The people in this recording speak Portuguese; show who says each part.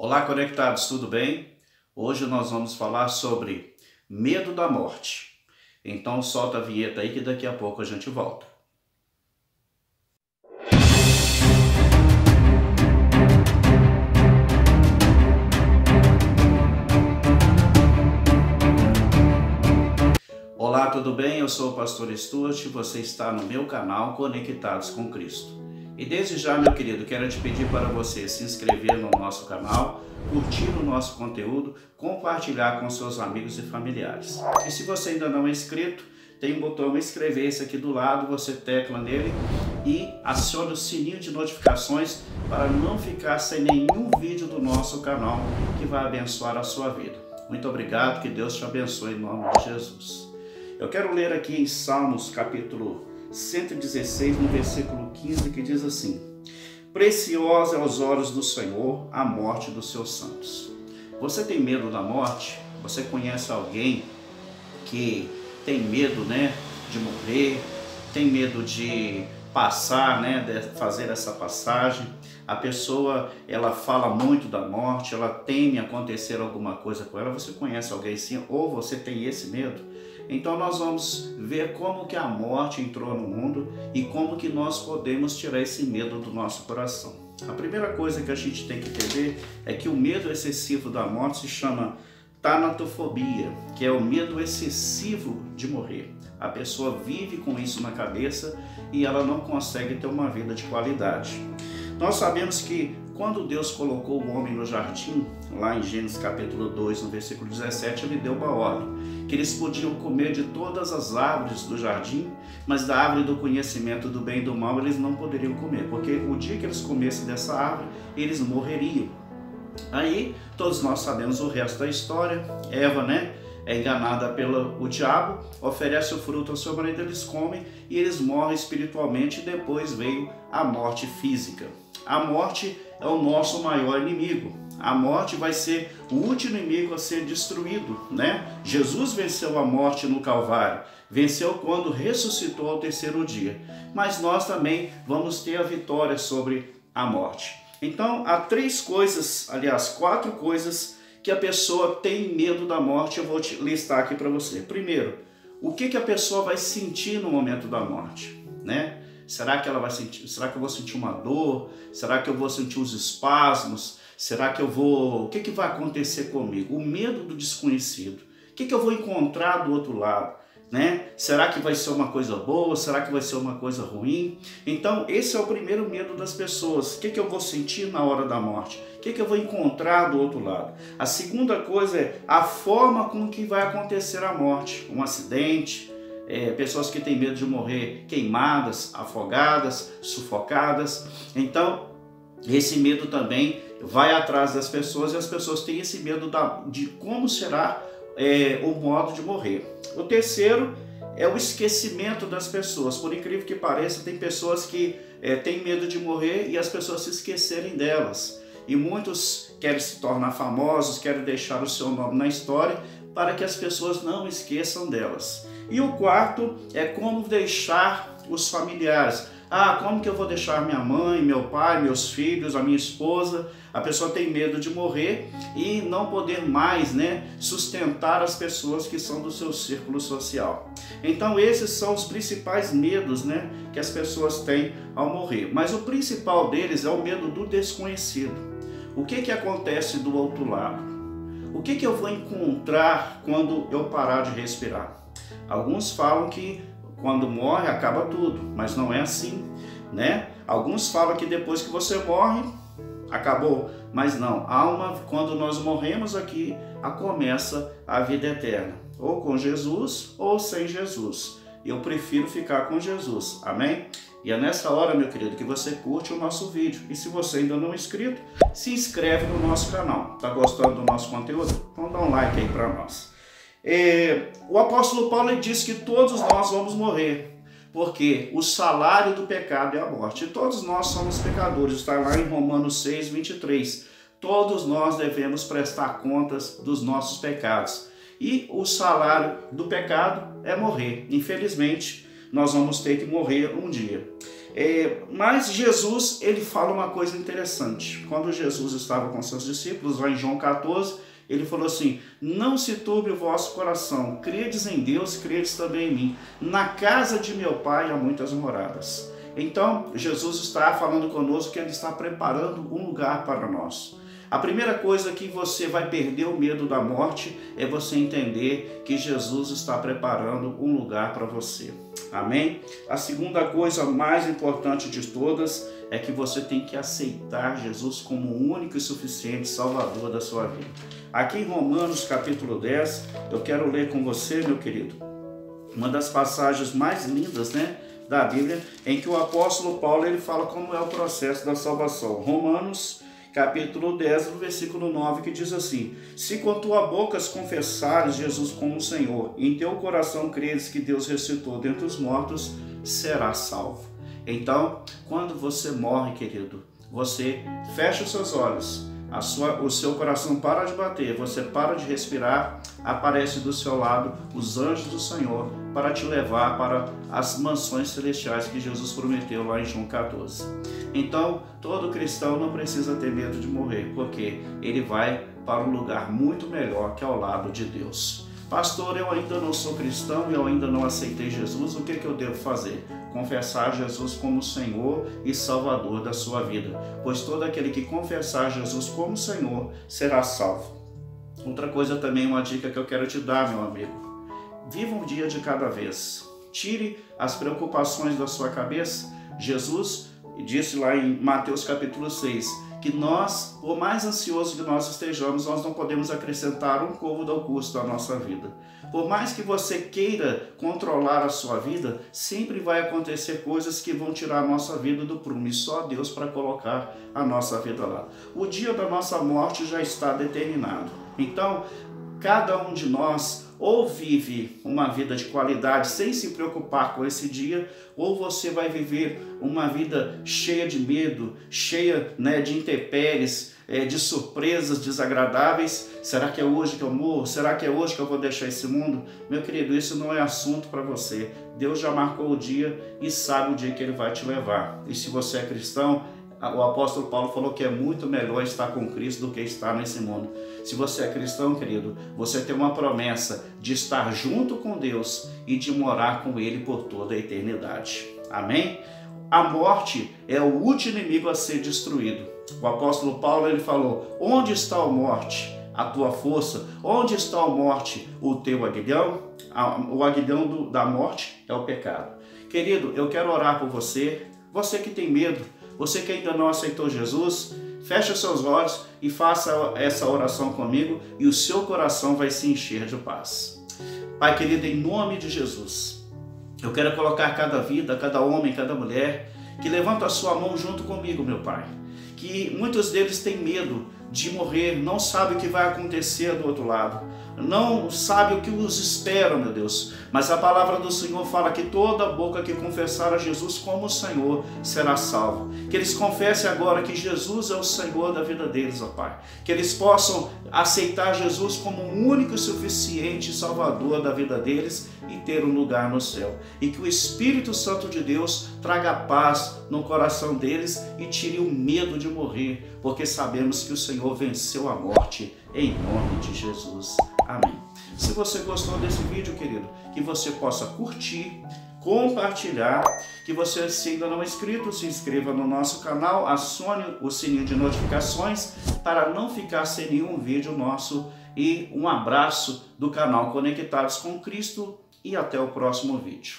Speaker 1: Olá, conectados, tudo bem? Hoje nós vamos falar sobre medo da morte. Então solta a vinheta aí que daqui a pouco a gente volta. Olá, tudo bem? Eu sou o pastor Stuart e você está no meu canal Conectados com Cristo. E desde já, meu querido, quero te pedir para você se inscrever no nosso canal, curtir o nosso conteúdo, compartilhar com seus amigos e familiares. E se você ainda não é inscrito, tem um botão inscrever-se aqui do lado, você tecla nele e aciona o sininho de notificações para não ficar sem nenhum vídeo do nosso canal que vai abençoar a sua vida. Muito obrigado, que Deus te abençoe em nome de Jesus. Eu quero ler aqui em Salmos capítulo 116, no versículo 15, que diz assim: Preciosa é aos olhos do Senhor a morte dos seus santos. Você tem medo da morte? Você conhece alguém que tem medo, de morrer, tem medo de passar, de fazer essa passagem? A pessoa, ela fala muito da morte, ela teme acontecer alguma coisa com ela. Você conhece alguém assim? Ou você tem esse medo? Então nós vamos ver como que a morte entrou no mundo e como que nós podemos tirar esse medo do nosso coração. A primeira coisa que a gente tem que entender é que o medo excessivo da morte se chama tanatofobia, que é o medo excessivo de morrer. A pessoa vive com isso na cabeça e ela não consegue ter uma vida de qualidade. Nós sabemos que quando Deus colocou o homem no jardim, lá em Gênesis capítulo 2, no versículo 17, ele deu uma ordem, que eles podiam comer de todas as árvores do jardim, mas da árvore do conhecimento do bem e do mal eles não poderiam comer, porque o dia que eles comessem dessa árvore, eles morreriam. Aí, todos nós sabemos o resto da história. Eva, é enganada pelo diabo, oferece o fruto ao seu marido, eles comem e eles morrem espiritualmente, e depois veio a morte física. A morte é o nosso maior inimigo. A morte vai ser o último inimigo a ser destruído, Jesus venceu a morte no Calvário, venceu quando ressuscitou ao terceiro dia. Mas nós também vamos ter a vitória sobre a morte. Então, há quatro coisas que a pessoa tem medo da morte. Eu vou te listar aqui para você. Primeiro, o que a pessoa vai sentir no momento da morte, Será que ela vai sentir? Será que eu vou sentir uma dor? Será que eu vou sentir os espasmos? Será que o que vai acontecer comigo? O medo do desconhecido. O que eu vou encontrar do outro lado? Será que vai ser uma coisa boa? Será que vai ser uma coisa ruim? Então, esse é o primeiro medo das pessoas. O que eu vou sentir na hora da morte? O que eu vou encontrar do outro lado? A segunda coisa é a forma com que vai acontecer a morte. Um acidente, pessoas que têm medo de morrer queimadas, afogadas, sufocadas. Então, esse medo também vai atrás das pessoas, e as pessoas têm esse medo de como será o modo de morrer. O terceiro é o esquecimento das pessoas. Por incrível que pareça, tem pessoas que têm medo de morrer e as pessoas se esquecerem delas. E muitos querem se tornar famosos, querem deixar o seu nome na história para que as pessoas não esqueçam delas. E o quarto é como deixar os familiares. Como que eu vou deixar minha mãe, meu pai, meus filhos, a minha esposa? A pessoa tem medo de morrer e não poder mais, sustentar as pessoas que são do seu círculo social. Então esses são os principais medos, que as pessoas têm ao morrer. Mas o principal deles é o medo do desconhecido. O que acontece do outro lado? O que eu vou encontrar quando eu parar de respirar? Alguns falam que quando morre acaba tudo, mas não é assim, Alguns falam que depois que você morre, acabou, mas não. Quando nós morremos aqui, começa a vida eterna, ou com Jesus ou sem Jesus. Eu prefiro ficar com Jesus, amém? E é nessa hora, meu querido, que você curte o nosso vídeo. E se você ainda não é inscrito, se inscreve no nosso canal. Tá gostando do nosso conteúdo? Então dá um like aí para nós. O apóstolo Paulo diz que todos nós vamos morrer, porque o salário do pecado é a morte. E todos nós somos pecadores, está lá em Romanos 6, 23. Todos nós devemos prestar contas dos nossos pecados. E o salário do pecado é morrer. Infelizmente, nós vamos ter que morrer um dia. Mas Jesus, ele fala uma coisa interessante. Quando Jesus estava com seus discípulos, lá em João 14, ele falou assim: não se turbe o vosso coração, credes em Deus, credes também em mim. Na casa de meu Pai há muitas moradas. Então, Jesus está falando conosco que ele está preparando um lugar para nós. A primeira coisa que você vai perder o medo da morte é você entender que Jesus está preparando um lugar para você. Amém? A segunda coisa mais importante de todas é que você tem que aceitar Jesus como o único e suficiente Salvador da sua vida. Aqui em Romanos capítulo 10, eu quero ler com você, meu querido, uma das passagens mais lindas, da Bíblia, em que o apóstolo Paulo ele fala como é o processo da salvação. Romanos capítulo 10, no versículo 9, que diz assim: se com tua boca confessares Jesus como Senhor, e em teu coração creres que Deus ressuscitou dentre os mortos, serás salvo. Então, quando você morre, querido, você fecha os seus olhos, o seu coração para de bater, você para de respirar, aparece do seu lado os anjos do Senhor para te levar para as mansões celestiais que Jesus prometeu lá em João 14. Então, todo cristão não precisa ter medo de morrer, porque ele vai para um lugar muito melhor, que é ao lado de Deus. Pastor, eu ainda não sou cristão e eu ainda não aceitei Jesus, o que eu devo fazer? Confessar Jesus como Senhor e Salvador da sua vida, pois todo aquele que confessar Jesus como Senhor será salvo. Outra coisa também, uma dica que eu quero te dar, meu amigo: viva um dia de cada vez, tire as preocupações da sua cabeça. Jesus disse lá em Mateus capítulo 6, que nós, por mais ansioso que nós estejamos, nós não podemos acrescentar um côvado ao custo da nossa vida. Por mais que você queira controlar a sua vida, sempre vai acontecer coisas que vão tirar a nossa vida do prumo, e só Deus para colocar a nossa vida lá. O dia da nossa morte já está determinado. Então, cada um de nós ou vive uma vida de qualidade sem se preocupar com esse dia, ou você vai viver uma vida cheia de medo, cheia de intempéries, de surpresas desagradáveis. Será que é hoje que eu morro? Será que é hoje que eu vou deixar esse mundo? Meu querido, isso não é assunto para você. Deus já marcou o dia e sabe o dia que Ele vai te levar. E se você é cristão, o apóstolo Paulo falou que é muito melhor estar com Cristo do que estar nesse mundo. Se você é cristão, querido, você tem uma promessa de estar junto com Deus e de morar com Ele por toda a eternidade. Amém? A morte é o último inimigo a ser destruído. O apóstolo Paulo ele falou: onde está a morte, a tua força? Onde está a morte, o teu aguilhão? O aguilhão da morte é o pecado. Querido, eu quero orar por você, você que tem medo, você que ainda não aceitou Jesus, feche seus olhos e faça essa oração comigo e o seu coração vai se encher de paz. Pai querido, em nome de Jesus, eu quero colocar cada vida, cada homem, cada mulher que levanta a sua mão junto comigo, meu Pai. Que muitos deles têm medo de morrer, não sabem o que vai acontecer do outro lado, não sabem o que os espera, meu Deus. Mas a palavra do Senhor fala que toda boca que confessar a Jesus como Senhor será salvo. Que eles confessem agora que Jesus é o Senhor da vida deles, ó Pai. Que eles possam aceitar Jesus como o único e suficiente Salvador da vida deles e ter um lugar no céu. E que o Espírito Santo de Deus traga paz no coração deles e tire o medo de morrer, porque sabemos que o Senhor venceu a morte em nome de Jesus. Amém. Se você gostou desse vídeo, querido, que você possa curtir, compartilhar, que você, se ainda não é inscrito, se inscreva no nosso canal, acione o sininho de notificações para não ficar sem nenhum vídeo nosso. E um abraço do canal Conectados com Cristo e até o próximo vídeo.